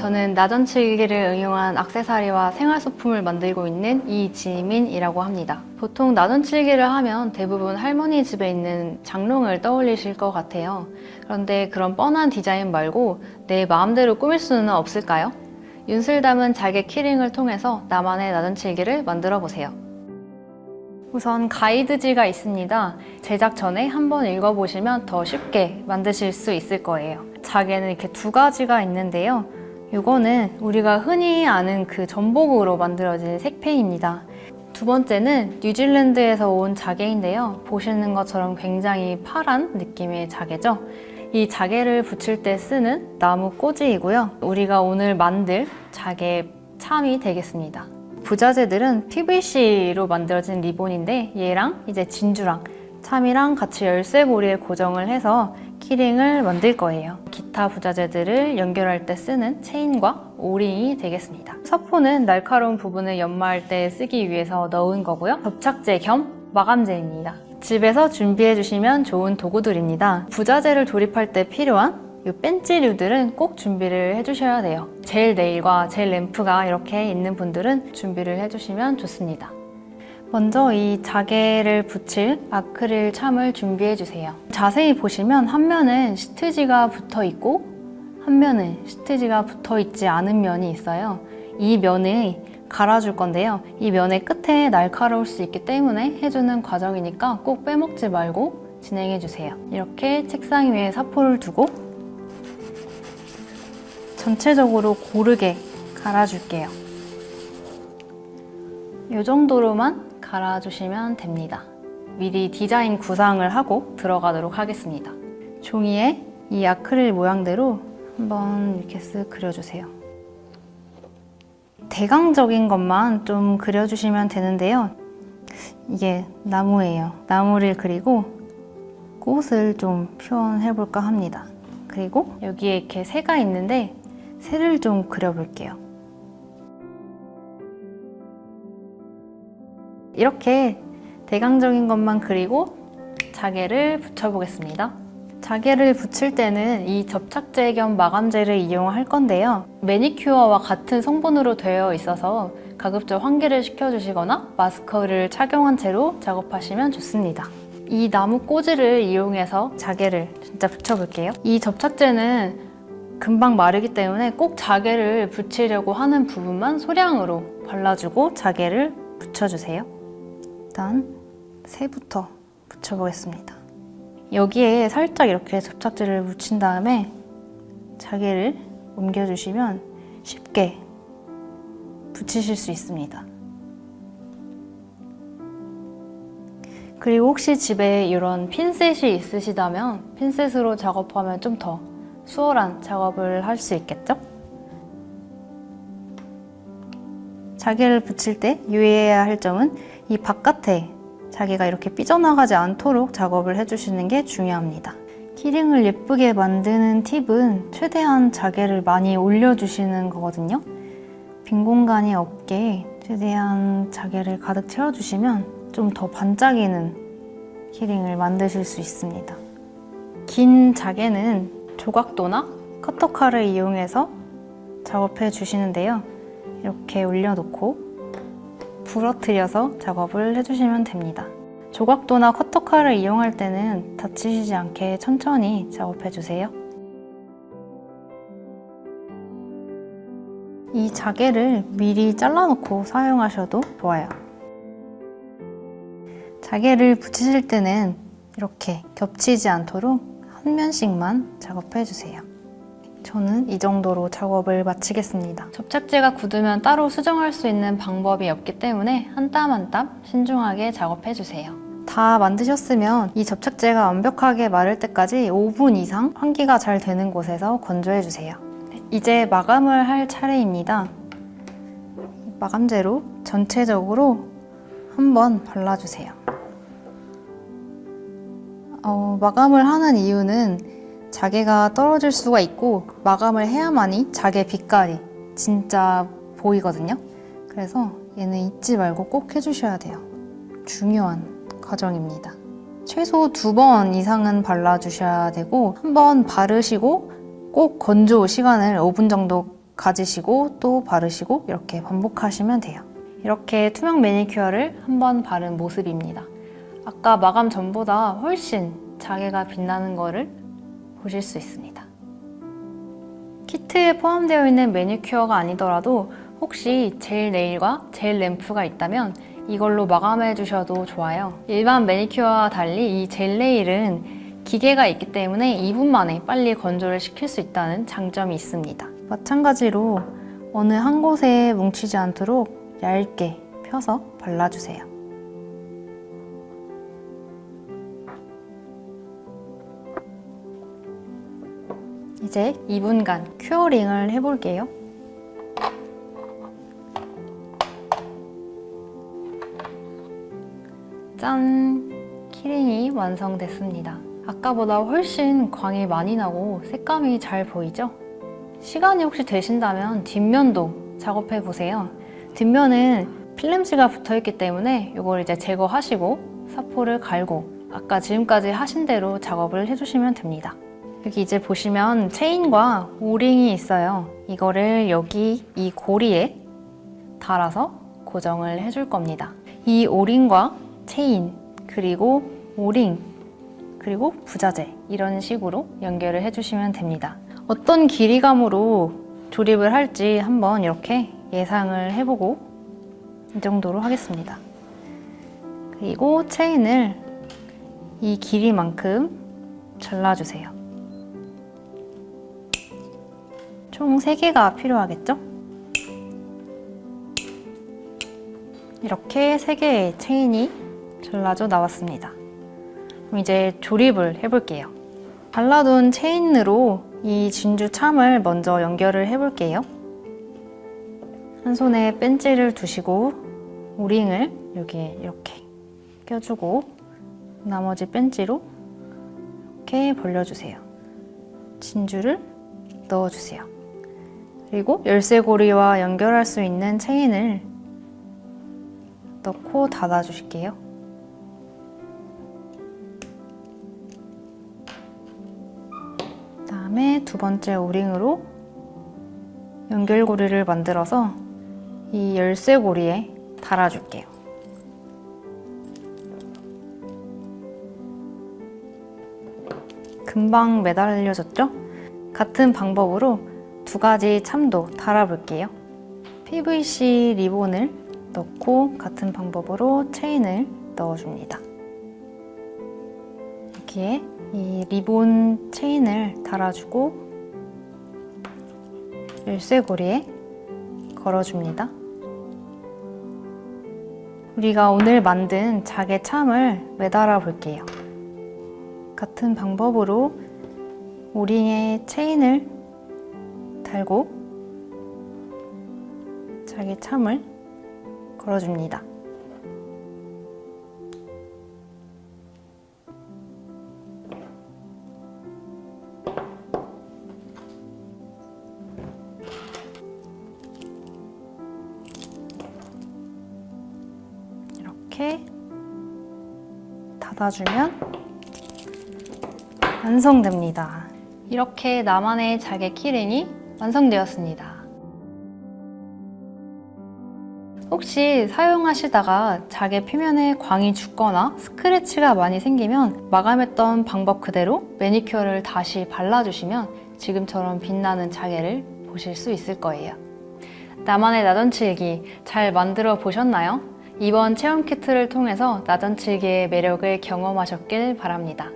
저는 나전칠기를 응용한 액세서리와 생활소품을 만들고 있는 이지민이라고 합니다. 보통 나전칠기를 하면 대부분 할머니 집에 있는 장롱을 떠올리실 것 같아요. 그런데 그런 뻔한 디자인 말고 내 마음대로 꾸밀 수는 없을까요? 윤슬 담은 자개 키링을 통해서 나만의 나전칠기를 만들어 보세요. 우선 가이드지가 있습니다. 제작 전에 한번 읽어보시면 더 쉽게 만드실 수 있을 거예요. 자개는 이렇게 두 가지가 있는데요. 이거는 우리가 흔히 아는 그 전복으로 만들어진 색ፔ입니다. 두 번째는 뉴질랜드에서 온 자개인데요. 보시는 것처럼 굉장히 파란 느낌의 자개죠. 이 자개를 붙일 때 쓰는 나무 꼬지이고요. 우리가 오늘 만들 자개 참이 되겠습니다. 부자재들은 PVC로 만들어진 리본인데 얘랑 이제 진주랑 참이랑 같이 열쇠고리에 고정을 해서 키링을 만들 거예요. 기타 부자재들을 연결할 때 쓰는 체인과 오링이 되겠습니다. 서포는 날카로운 부분을 연마할 때 쓰기 위해서 넣은 거고요. 접착제 겸 마감제입니다. 집에서 준비해 주시면 좋은 도구들입니다. 부자재를 조립할 때 필요한 이 벤치류들은 꼭 준비를 해주셔야 돼요. 젤 네일과 젤 램프가 이렇게 있는 분들은 준비를 해주시면 좋습니다. 먼저 이 자개를 붙일 아크릴 참을 준비해 주세요. 자세히 보시면 한 면은 시트지가 붙어 있고 한 면은 시트지가 붙어 있지 않은 면이 있어요. 이 면을 갈아줄 건데요. 이 면의 끝에 날카로울 수 있기 때문에 해주는 과정이니까 꼭 빼먹지 말고 진행해 주세요. 이렇게 책상 위에 사포를 두고 전체적으로 고르게 갈아줄게요. 이 정도로만 갈아주시면 됩니다. 미리 디자인 구상을 하고 들어가도록 하겠습니다. 종이에 이 아크릴 모양대로 한번 이렇게 쓱 그려주세요. 대강적인 것만 좀 그려주시면 되는데요. 이게 나무예요. 나무를 그리고 꽃을 좀 표현해볼까 합니다. 그리고 여기에 이렇게 새가 있는데 새를 좀 그려볼게요. 이렇게 대강적인 것만 그리고 자개를 붙여보겠습니다. 자개를 붙일 때는 이 접착제 겸 마감제를 이용할 건데요. 매니큐어와 같은 성분으로 되어 있어서 가급적 환기를 시켜주시거나 마스크를 착용한 채로 작업하시면 좋습니다. 이 나무 꼬지를 이용해서 자개를 진짜 붙여볼게요. 이 접착제는 금방 마르기 때문에 꼭 자개를 붙이려고 하는 부분만 소량으로 발라주고 자개를 붙여주세요. 일단 새부터 붙여보겠습니다. 여기에 살짝 이렇게 접착제를 묻힌 다음에 자개를 옮겨주시면 쉽게 붙이실 수 있습니다. 그리고 혹시 집에 이런 핀셋이 있으시다면 핀셋으로 작업하면 좀 더 수월한 작업을 할 수 있겠죠? 자개를 붙일 때 유의해야 할 점은 이 바깥에 자개가 이렇게 삐져나가지 않도록 작업을 해주시는 게 중요합니다. 키링을 예쁘게 만드는 팁은 최대한 자개를 많이 올려주시는 거거든요. 빈 공간이 없게 최대한 자개를 가득 채워주시면 좀 더 반짝이는 키링을 만드실 수 있습니다. 긴 자개는 조각도나 커터칼을 이용해서 작업해 주시는데요. 이렇게 올려놓고 부러뜨려서 작업을 해주시면 됩니다. 조각도나 커터칼을 이용할 때는 다치시지 않게 천천히 작업해 주세요. 이 자개를 미리 잘라놓고 사용하셔도 좋아요. 자개를 붙이실 때는 이렇게 겹치지 않도록 한 면씩만 작업해 주세요. 저는 이 정도로 작업을 마치겠습니다. 접착제가 굳으면 따로 수정할 수 있는 방법이 없기 때문에 한 땀 한 땀 신중하게 작업해 주세요. 다 만드셨으면 이 접착제가 완벽하게 마를 때까지 5분 이상 환기가 잘 되는 곳에서 건조해 주세요. 이제 마감을 할 차례입니다. 마감제로 전체적으로 한번 발라주세요. 마감을 하는 이유는 자개가 떨어질 수가 있고 마감을 해야만이 자개 빛깔이 진짜 보이거든요. 그래서 얘는 잊지 말고 꼭 해주셔야 돼요. 중요한 과정입니다. 최소 2번 이상은 발라주셔야 되고 한 번 바르시고 꼭 건조 시간을 5분 정도 가지시고 또 바르시고 이렇게 반복하시면 돼요. 이렇게 투명 매니큐어를 한번 바른 모습입니다. 아까 마감 전보다 훨씬 자개가 빛나는 거를 보실 수 있습니다. 키트에 포함되어 있는 매니큐어가 아니더라도 혹시 젤 네일과 젤 램프가 있다면 이걸로 마감해 주셔도 좋아요. 일반 매니큐어와 달리 이 젤 네일은 기계가 있기 때문에 2분 만에 빨리 건조를 시킬 수 있다는 장점이 있습니다. 마찬가지로 어느 한 곳에 뭉치지 않도록 얇게 펴서 발라주세요. 이제 2분간 큐어링을 해볼게요. 짠! 키링이 완성됐습니다. 아까보다 훨씬 광이 많이 나고 색감이 잘 보이죠? 시간이 혹시 되신다면 뒷면도 작업해 보세요. 뒷면은 필름지가 붙어있기 때문에 이걸 이제 제거하시고 사포를 갈고 아까 지금까지 하신 대로 작업을 해주시면 됩니다. 여기 이제 보시면 체인과 오링이 있어요. 이거를 여기 이 고리에 달아서 고정을 해줄 겁니다. 이 오링과 체인, 그리고 오링, 그리고 부자재 이런 식으로 연결을 해주시면 됩니다. 어떤 길이감으로 조립을 할지 한번 이렇게 예상을 해보고 이 정도로 하겠습니다. 그리고 체인을 이 길이만큼 잘라주세요. 총 3개가 필요하겠죠? 이렇게 3개의 체인이 잘라져 나왔습니다. 그럼 이제 조립을 해볼게요. 발라둔 체인으로 이 진주 참을 먼저 연결을 해볼게요. 한 손에 벤치를 두시고 오링을 여기에 이렇게 껴주고 나머지 벤치로 이렇게 벌려주세요. 진주를 넣어주세요. 그리고 열쇠고리와 연결할 수 있는 체인을 넣고 닫아주실게요. 그다음에 두 번째 오링으로 연결고리를 만들어서 이 열쇠고리에 달아줄게요. 금방 매달려졌죠? 같은 방법으로 2가지 참도 달아볼게요. PVC 리본을 넣고 같은 방법으로 체인을 넣어줍니다. 여기에 이 리본 체인을 달아주고 열쇠고리에 걸어줍니다. 우리가 오늘 만든 자개 참을 매달아 볼게요. 같은 방법으로 오링에 체인을 달고 자개 참을 걸어줍니다. 이렇게 닫아주면 완성됩니다. 이렇게 나만의 자개 키링이 완성되었습니다. 혹시 사용하시다가 자개 표면에 광이 죽거나 스크래치가 많이 생기면 마감했던 방법 그대로 매니큐어를 다시 발라주시면 지금처럼 빛나는 자개를 보실 수 있을 거예요. 나만의 나전칠기 잘 만들어 보셨나요? 이번 체험 키트를 통해서 나전칠기의 매력을 경험하셨길 바랍니다.